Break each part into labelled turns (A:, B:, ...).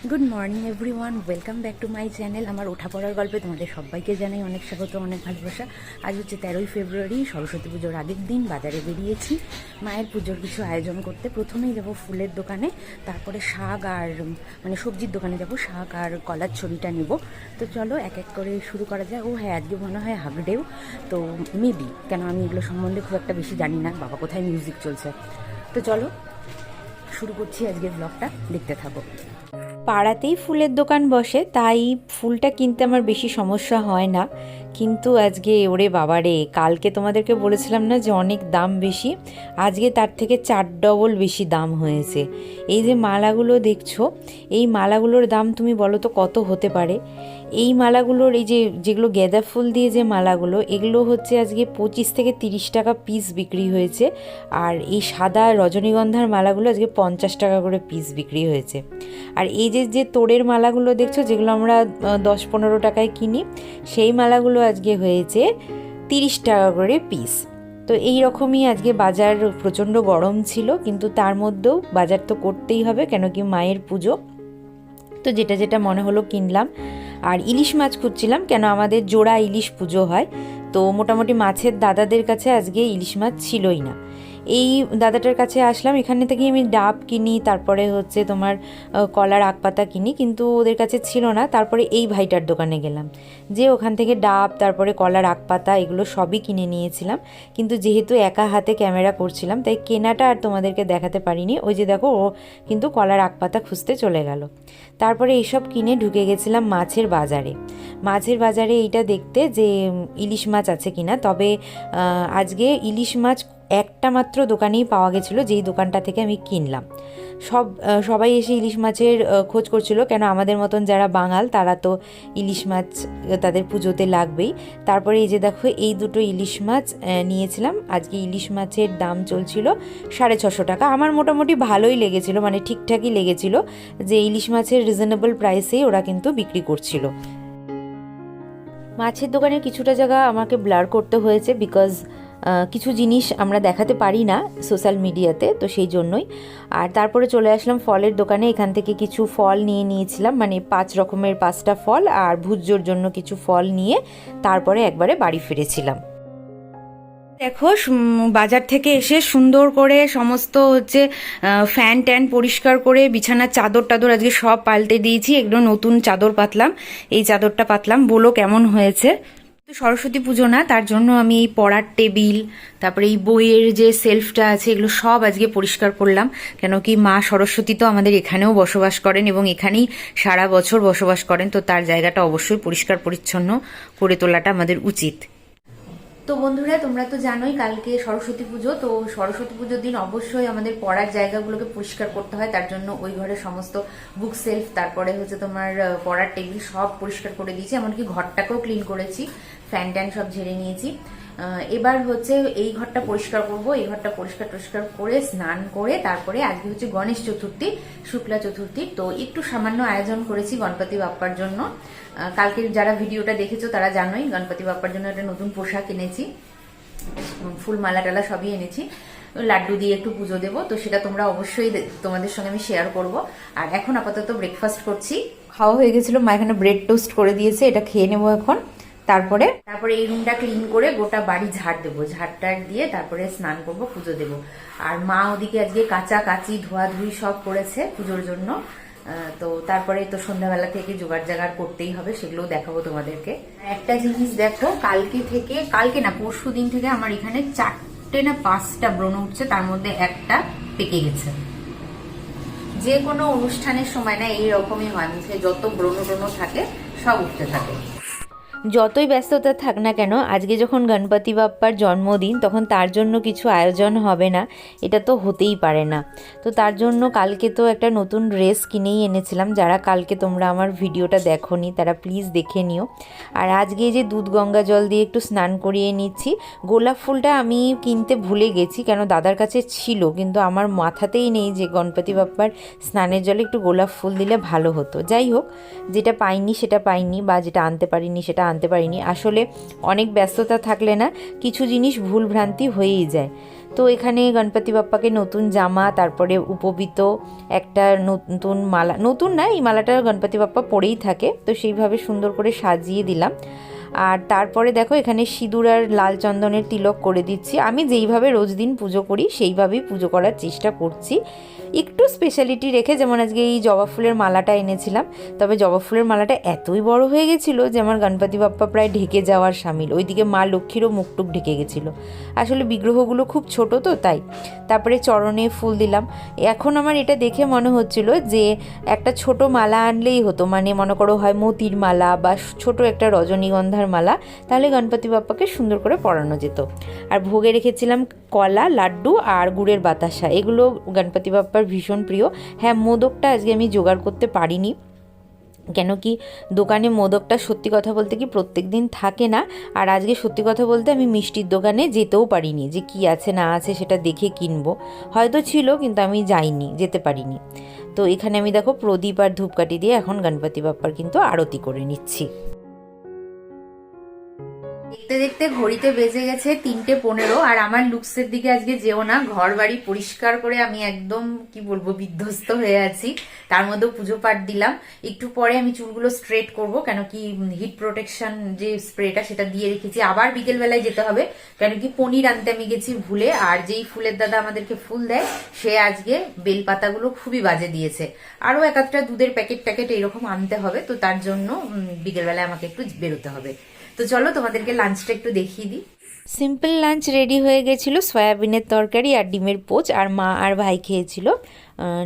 A: Good morning everyone, welcome back to my channel. আমার ওঠা পড়ার গল্পে তোমাদের সবাইকে জানাই অনেক স্বাগত, অনেক ভালোবাসা। আজ হচ্ছে 13ই ফেব্রুয়ারি, সরস্বতী পুজোর আগের দিন। বাজারে বেরিয়েছি মায়ের পুজোর কিছু আয়োজন করতে। প্রথমেই যাবো ফুলের দোকানে, তারপরে শাক আর সবজির দোকানে যাবো, শাক আর কলার ছড়িটা নেব। তো চলো এক এক করে শুরু করা যায়। ও হ্যাঁ, আজকে মনে হয় হাফ ডেও, তো মেবি, কেন আমি এগুলো সম্বন্ধে খুব একটা বেশি জানি না। বাবা কোথায় মিউজিক চলছে। তো চলো শুরু করছি আজকের ব্লগটা, দেখতে থাকো।
B: পাড়াতেই ফুলের দোকান বসে, তাই ফুলটা কিনতে আমার বেশি সমস্যা হয় না। কিন্তু আজকে ওরে বাবারে, কালকে তোমাদেরকে বলেছিলাম না যে অনেক দাম বেশি, আজকে তার থেকে 4 ডবল বেশি দাম হয়েছে। এই যে মালাগুলো দেখছো, এই মালাগুলোর দাম তুমি বলো তো কত হতে পারে? এই মালাগুলোর, এই যেগুলো গেঁদা ফুল দিয়ে যে মালাগুলো, এগুলো হচ্ছে আজকে 25 থেকে 30 টাকা পিস বিক্রি হয়েছে। আর এই সাদা রজনীগন্ধার মালাগুলো আজকে 50 টাকা করে পিস বিক্রি হয়েছে। আর এই যে তোড়ের মালাগুলো দেখছো, যেগুলো আমরা 10-15 টাকায় কিনি, সেই মালাগুলো আজকে হয়েছে 30 টাকা করে পিস। তো এই রকমই আজকে বাজার। প্রচণ্ড গরম ছিল, কিন্তু তার মধ্যেও বাজার তো করতেই হবে, কেন কি মায়ের পুজো। তো যেটা যেটা মনে হলো কিনলাম। আর ইলিশ মাছ খুঁজছিলাম, কেন আমাদের জোড়া ইলিশ পুজো হয়। তো মোটামুটি মাছের দাদাদের কাছে আজকে ইলিশ মাছ ছিলই না। এই দাদাটার কাছে আসলাম, এখানে থেকে আমি ডাব কিনি, তারপরে হচ্ছে তোমার কলার আঁকপাতা কিনি, কিন্তু ওদের কাছে ছিল না। তারপরে এই ভাইটার দোকানে গেলাম, যে ওখান থেকে ডাব, তারপরে কলার আঁকপাতা, এগুলো সবই কিনে নিয়েছিলাম। কিন্তু যেহেতু একা হাতে ক্যামেরা করছিলাম, তাই কেনাটা আর তোমাদেরকে দেখাতে পারিনি। ওই যে দেখো, ও কিন্তু কলার আঁকপাতা খুঁজতে চলে গেল। তারপরে এইসব কিনে ঢুকে গেছিলাম মাছের বাজারে। মাছের বাজারে এইটা দেখতে যে ইলিশ মাছ আছে কিনা। তবে আজকে ইলিশ মাছ একটা মাত্র দোকানেই পাওয়া গেছিলো, যেই দোকানটা থেকে আমি কিনলাম। সবাই এসে ইলিশ মাছের খোঁজ করছিল, কেন আমাদের মতন যারা বাঙাল তারা তো ইলিশ মাছ তাদের পুজোতে লাগবেই। তারপরে এই যে দেখো, এই দুটো ইলিশ মাছ নিয়েছিলাম। আজকে ইলিশ মাছের দাম চলছিল 650 টাকা। আমার মোটামুটি ভালোই লেগেছিল, মানে ঠিকঠাকই লেগেছিল, যে ইলিশ মাছের রিজনেবল প্রাইসেই ওরা কিন্তু বিক্রি করছিল। মাছের দোকানের কিছুটা জায়গা আমাকে ব্লার করতে হয়েছে, বিকজ কিছু জিনিস আমরা দেখাতে পারি না সোশ্যাল মিডিয়াতে, তো সেই জন্যই। আর তারপরে চলে আসলাম ফলের দোকানে। এখান থেকে কিছু ফল নিয়ে নিয়েছিলাম, মানে 5 রকমের 5টা ফল, আর ভুজ্যর জন্য কিছু ফল নিয়ে তারপরে একবারে বাড়ি ফিরেছিলাম। দেখো, বাজার থেকে এসে সুন্দর করে সমস্ত হচ্ছে ফ্যান ট্যান পরিষ্কার করে, বিছানার চাদর টাদর আজকে সব পাল্টে দিয়েছি। একদম নতুন চাদর পাতলাম, এই চাদরটা পাতলাম, বলো কেমন হয়েছে। তো সরস্বতী পুজো না, তার জন্য আমি এই পড়ার টেবিল, তারপরে এই বইয়ের যে সেলফটা আছে, এগুলো সব আজকে পরিষ্কার করলাম। কেন কি মা সরস্বতী তো আমাদের এখানেও বসবাস করেন, এবং এখানেই সারা বছর বসবাস করেন, তো তার জায়গাটা অবশ্যই পরিষ্কার পরিচ্ছন্ন করে তোলাটা আমাদের উচিত। তো বন্ধুরা, তোমরা তো জানোই কালকে সরস্বতী পুজো। তো সরস্বতী পুজোর দিন অবশ্যই আমাদের পড়ার জায়গাগুলোকে পরিষ্কার করতে হয়। তার জন্য ওই ঘরের সমস্ত বুক সেলফ, তারপরে হচ্ছে তোমার পড়ার টেবিল সব পরিষ্কার করে দিয়েছি। এমনকি ঘরটাকেও ক্লিন করেছি, ফ্যান ট্যান সব ঝেড়ে নিয়েছি। এবার হচ্ছে এই ঘরটা পরিষ্কার করব। এই ঘরটা পরিষ্কার করে স্নান করে, তারপরে আজকে হচ্ছে গণেশ চতুর্থী, শুক্লা চতুর্থী। তো একটু সামান্য আয়োজন করেছি গণপতি বাপ্পার জন্য। কালকের যারা ভিডিওটা দেখেছো তারা জানোই, গণপতি বাপ্পার জন্য একটা নতুন পোশাক এনেছি, ফুল মালা টালা সবই এনেছি। লাড্ডু দিয়ে একটু পুজো দেবো, তো সেটা তোমরা অবশ্যই তোমাদের সঙ্গে আমি শেয়ার করব। আর এখন আপাতত ব্রেকফাস্ট করছি। খাওয়া হয়ে গেছিল, মা এখানে ব্রেড টোস্ট করে দিয়েছে, এটা খেয়ে নেবো এখন। তারপরে এই রুমটা ক্লিন করে গোটা বাড়ি ঝাড় দেবো, ঝাড়টার দিয়ে তারপরে স্নান করব, পুজো দেবো। আর মা ওদিকে আজকে কাঁচা কাচি ধোয়াধুয়ি সব করেছে পুজোর জন্য। তো তারপরে তো সন্ধ্যাবেলা থেকে জোগাড় জাগাড় করতেই হবে, সেগুলোও দেখাবো তোমাদেরকে। একটা জিনিস দেখো, কালকে না পরশু দিন থেকে আমার এখানে 4টে না 5টা ব্রণ উঠছে, তার মধ্যে একটা পেকে গেছে। যে কোনো অনুষ্ঠানের সময় না এইরকমই হয়, মুখে যত ব্রণ থাকে সব উঠতে থাকে। যতই ব্যস্ততা থাক না কেন, আজকে যখন গণপতি বাপ্পার জন্মদিন, তখন তার জন্য কিছু আয়োজন হবে না, এটা তো হতেই পারে না। তো তার জন্য কালকে তো একটা নতুন ড্রেস কিনেই এনেছিলাম। যারা কালকে তোমরা আমার ভিডিওটা দেখোনি তারা প্লিজ দেখে নিও। আর আজকে যে দুধ গঙ্গা জল দিয়ে একটু স্নান করিয়ে নিচ্ছি। গোলাপ ফুলটা আমি কিনতে ভুলে গেছি, কেন দাদার কাছে ছিল, কিন্তু আমার মাথাতেই নেই যে গণপতি বাপ্পার স্নানের জলে একটু গোলাপ ফুল দিলে ভালো হতো। যাই হোক, যেটা পাইনি সেটা পাইনি, বা যেটা আনতে পারিনি সেটা আনতে পারিনি। আসলে অনেক ব্যস্ততা থাকলে না কিছু জিনিস ভুল ভ্রান্তি হয়েই যায়। তো এখানে গণপতি বাপ্পাকে নতুন জামা, তারপরে উপবিত একটা নতুন মালা, নতুন না, এই মালাটা গণপতি বাপ্পা পরেই থাকে, তো সেইভাবে সুন্দর করে সাজিয়ে দিলাম। আর তারপরে দেখো এখানে সিঁদুর আর লাল চন্দনের তিলক করে দিচ্ছি। আমি যেইভাবে রোজ দিন পুজো করি সেইভাবেই পুজো করার চেষ্টা করছি, একটু স্পেশালিটি রেখে। যেমন আজকে এই জবা ফুলের মালাটা এনেছিলাম, তবে জবা ফুলের মালাটা এতই বড় হয়ে গেছিলো যে আমার গণপতি বাপ্পা প্রায় ঢেকে যাওয়ার শামিল, ওইদিকে মা লক্ষ্মীরও মুখটুক ঢেকে গেছিলো। আসলে বিগ্রহগুলো খুব ছোট তো তাই। তারপরে চরণে ফুল দিলাম। এখন আমার এটা দেখে মনে হচ্ছিল যে একটা ছোট মালা আনলেই হতো, মানে মনে করো হয় মতির মালা বা ছোট একটা রজনীগন্ধার মালা, তাহলে গণপতি বাপ্পাকে সুন্দর করে পরানো যেত। আর ভোগে রেখেছিলাম কলা, লাড্ডু আর গুড়ের বাতাসা, এগুলো গণপতি বাপ্পার ভীষণ প্রিয়। হ্যাঁ, মোদকটা আজকে আমি জোগাড় করতে পারিনি, কেন কি দোকানে মোদকটা সত্যি কথা বলতে কি প্রত্যেক দিন থাকে না। আর আজকে সত্যি কথা বলতে আমি মিষ্টির দোকানে যেতেও পারিনি, যে কি আছে না আছে সেটা দেখে কিনবো। হয়তো ছিল, কিন্তু আমি যাইনি, যেতে পারিনি। তো এখানে আমি দেখো প্রদীপ আর ধূপকাঠি দিয়ে এখন গণপতি বাপ্পার কিন্তু আরতি করে নিচ্ছি। দেখতে দেখতে ঘড়িতে বেজে গেছে 3:15, আর আমার লুকসের দিকে আজকে যেও না, ঘর বাড়ি পরিষ্কার করে আমি একদম কি বলবো বিধ্বস্ত হয়ে আছি। তার মধ্যেও পুজো পাঠ দিলাম। একটু পরে আমি চুলগুলো স্ট্রেট করব, কেন কি হিট প্রোটেকশন যে স্প্রেটা সেটা দিয়ে রেখেছি। আবার বিকেল বেলায় যেতে হবে, কেন কি পনির আনতে আমি গেছি ভুলে। আর যেই ফুলের দাদা আমাদেরকে ফুল দেয় সে আজকে বেলপাতাগুলো খুবই বাজে দিয়েছে। আরো এক একটা দুধের প্যাকেট এইরকম আনতে হবে, তো তার জন্য বিকেল বেলায় আমাকে একটু বেরোতে হবে। তো চলো তোমাদেরকে লাঞ্চটা একটু দেখিয়ে দিই। সিম্পল লাঞ্চ রেডি হয়ে গেছিলো, সয়াবিনের তরকারি আর ডিমের পোচ, আর মা আর ভাই খেয়েছিল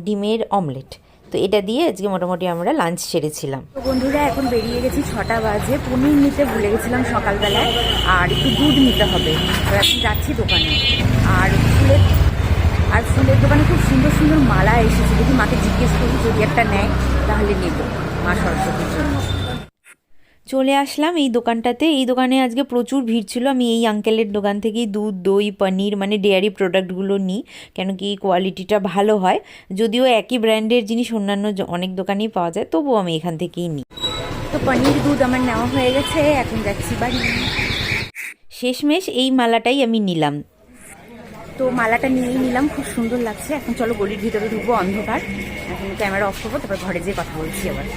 B: ডিমের অমলেট। তো এটা দিয়ে আজকে মোটামুটি আমরা লাঞ্চ সেরেছিলাম।
A: তো বন্ধুরা এখন বেরিয়ে গেছি, 6টা বাজে। পনির নিতে ভুলে গেছিলাম সকালবেলায়, আর একটু দুধ নিতে হবে। তো এখন যাচ্ছি দোকানে। আর ফুলের দোকানে খুব সুন্দর সুন্দর মালা এসেছে, দেখি মাকে জিজ্ঞেস করি, যদি একটা নেয় তাহলে নেব মা সরস্বতীর জন্য।
B: চলে আসলাম এই দোকানটাতে। এই দোকানে আজকে প্রচুর ভিড় ছিল। আমি এই আঙ্কেলের দোকান থেকেই দুধ, দই, পনির মানে ডেয়ারি প্রোডাক্টগুলো নিই, কেন কি কোয়ালিটিটা ভালো হয়। যদিও একই ব্র্যান্ডের জিনিস অন্যান্য অনেক দোকানেই পাওয়া যায়, তবুও আমি এখান থেকেই নিই।
A: তো পনির দুধ আমার নেওয়া হয়ে গেছে, এখন যাচ্ছি বাড়ি।
B: শেষমেশ এই মালাটাই আমি নিলাম।
A: তো মালাটা নিয়েই নিলাম, খুব সুন্দর লাগছে। এখন চলো গলির ভিতরে ঢুকবো, অন্ধকার। এখন ক্যামেরা অফ করবো, তারপর ঘরে যেয়ে কথা বলছি আবার।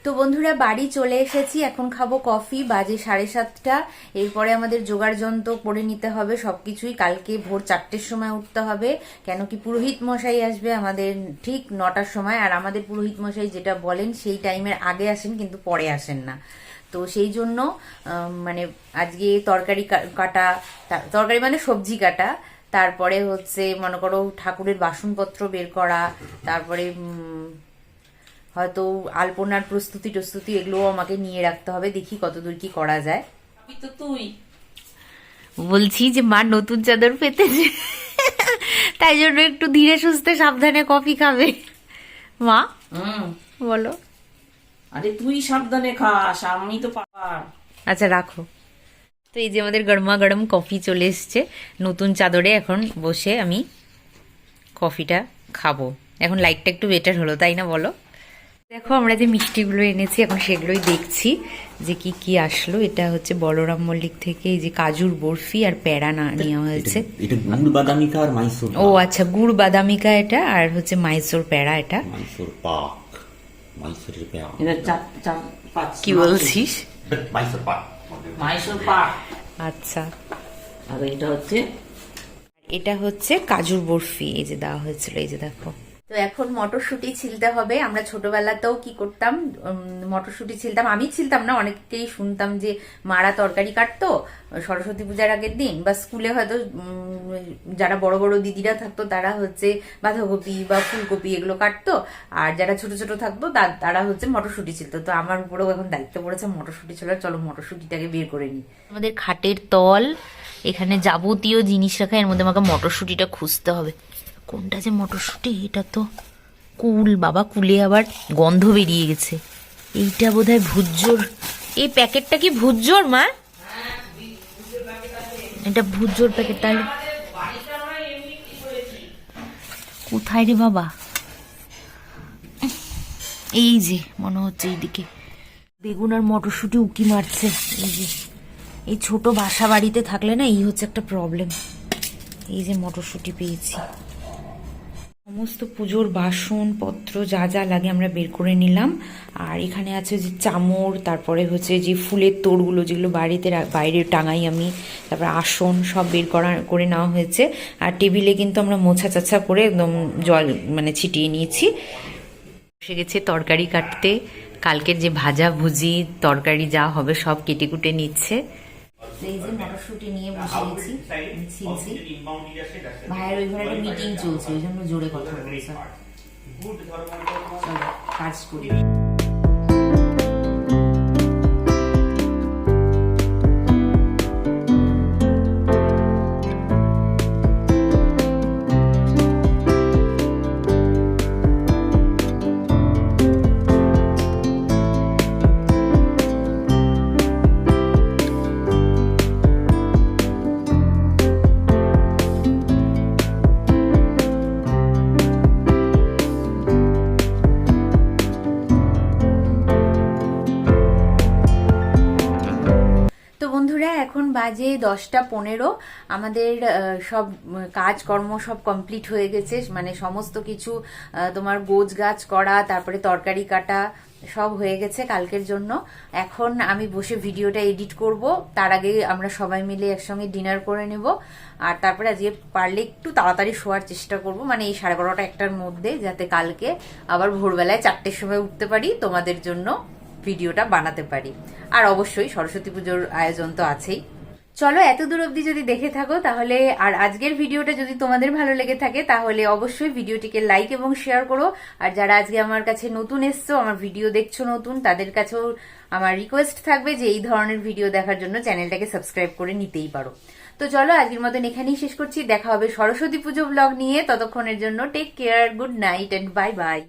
A: তো বন্ধুরা বাড়ি চলে এসেছি, এখন খাবো কফি। বাজে 7:30। এরপরে আমাদের জোগাড় যন্ত্র করে নিতে হবে সবকিছুই। কালকে ভোর 4টের সময় উঠতে হবে, কেন কি পুরোহিত মশাই আসবে আমাদের ঠিক 9টার সময়। আর আমাদের পুরোহিত মশাই যেটা বলেন সেই টাইমের আগে আসেন, কিন্তু পরে আসেন না। তো সেই জন্য মানে আজকে তরকারি কাটা, তরকারি মানে সবজি কাটা, তারপরে হচ্ছে মনে করো ঠাকুরের বাসনপত্র বের করা, তারপরে হয়তো আলপনার প্রস্তুতি এগুলোও আমাকে নিয়ে রাখতে হবে। দেখি কতদূর কি করা যায়।
C: তো তুই
A: বলছি যে মা নতুন চাদর পেতেছে, তাই জন্য একটু ধীরে সুস্থে সাবধানে কফি খাবে। মা বলো।
C: আরে তুই সাবধানে খাস, আমি তো পার।
A: আচ্ছা রাখো। তো এই যে আমাদের গরমা গরম কফি চলে এসছে নতুন চাদরে। এখন বসে আমি কফিটা খাবো। এখন লাইটটা একটু বেটার হলো, তাই না বলো? দেখো আমরা যে মিষ্টিগুলো এনেছি এখন সেগুলোই দেখছি যে কি কি আসলো। এটা হচ্ছে বলরাম মল্লিক থেকে এই যে কাজুর বরফি আর প্যাড়া নেওয়া হয়েছে।
D: এটা গুড় বাদামিকা আর মাইসুর।
A: ও আচ্ছা, গুড় বাদামিকা এটা, আর হচ্ছে মাইসোর প্যাড়া এটা।
D: মাইসুর পাক, মাইসুরের পেঁয়া।
C: এটা চার পাঁচ
A: কি বলছিস?
D: মাইসুর পাক,
C: মাইসুর পাক।
A: আচ্ছা,
C: আর এটা
A: হচ্ছে কাজুর বরফি, এই যে দেওয়া হয়েছিল, এই যে দেখো। তো এখন মটরশুঁটি ছিলতে হবে। আমরা ছোটবেলাতেও কি করতাম, মটরশুঁটি ছিলতাম। আমি ছিলতাম না, অনেককেই শুনতাম যে মারা তরকারি কাটতো সরস্বতী পূজার আগের দিন, বা স্কুলে হয়তো যারা বড় বড় দিদিরা থাকতো তারা হচ্ছে বাঁধাকপি বা ফুলকপি এগুলো কাটতো, আর যারা ছোট ছোট থাকতো তারা হচ্ছে মটরশুঁটি ছিলতো। তো আমার উপরেও এখন দায়িত্ব পড়েছে মটরশুঁটি ছোলার। চলো মটরশুঁটিটাকে বের করে নিই। আমাদের খাটের তল, এখানে যাবতীয় জিনিস রাখা, এর মধ্যে আমাকে মটরশুঁটিটা খুঁজতে হবে। কোনটা যে মটরশুঁটি? এটা তো কুল, বাবা কুলে আবার গন্ধ বেরিয়ে গেছে। এইটা বোধহয় ভুজ্জোর। এই প্যাকেটটা কি ভুজ্জোর মা? এটা ভুজ্জোর প্যাকেট। তাহলে কোথায় রে বাবা? এই যে মনে হচ্ছে এইদিকে। বেগুন আর মটরশুঁটি উকি মারছে। এই যে এই ছোট বাসা বাড়িতে থাকলে না এই হচ্ছে একটা প্রবলেম। এই যে মটরশুঁটি পেয়েছি। সমস্ত পুজোর বাসনপত্র যা যা লাগে আমরা বের করে নিলাম। আর এখানে আছে যে চামড়, তারপরে হচ্ছে যে ফুলের তোড়গুলো যেগুলো বাইরে টাঙাই আমি, তারপরে আসন সব বের করে নেওয়া হয়েছে। আর টেবিলে কিন্তু আমরা মোছা চাছা করে একদম জল মানে ছিটিয়ে নিয়েছি। বসে গেছে তরকারি কাটতে, কালকের যে ভাজা ভুজি তরকারি যা হবে সব কেটে কুটে নিচ্ছে। এই যে মটরশুঁটি নিয়ে বসে গেছি, ছিলছি। ভাইয়ের ওই ঘরে একটা মিটিং চলছে, ওই জন্য জোরে কথা বলছে। চলো কাজ করি। বন্ধুরা এখন বাজে 10টা 15। আমাদের সব কাজকর্ম সব কমপ্লিট হয়ে গেছে, মানে সমস্ত কিছু তোমার গোছ গাছ করা, তারপরে তরকারি কাটা সব হয়ে গেছে কালকের জন্য। এখন আমি বসে ভিডিওটা এডিট করব, তার আগে আমরা সবাই মিলে একসঙ্গে ডিনার করে নেব। আর তারপরে আজকে পারলে একটু তাড়াতাড়ি শোয়ার চেষ্টা করব, মানে এই 12:30 1টার মধ্যে, যাতে কালকে আবার ভোরবেলায় 4টের সময় উঠতে পারি, তোমাদের জন্য ভিডিওটা বানাতে পারি। আর অবশ্যই সরস্বতী পুজোর আয়োজন তো আছেই। চলো এত দূর অবধি যদি দেখে থাকো তাহলে, আর আজকের ভিডিওটা যদি তোমাদের ভালো লেগে থাকে তাহলে অবশ্যই ভিডিওটিকে লাইক এবং শেয়ার করো। আর যারা আজকে আমার কাছে নতুন এসছো, আমার ভিডিও দেখছো নতুন, তাদের কাছেও আমার রিকোয়েস্ট থাকবে যে এই ধরনের ভিডিও দেখার জন্য চ্যানেলটাকে সাবস্ক্রাইব করে নিতেই পারো। তো চলো আজকের মতন এখানেই শেষ করছি, দেখা হবে সরস্বতী পুজো ব্লগ নিয়ে। ততক্ষণের জন্য take care, good night and bye by.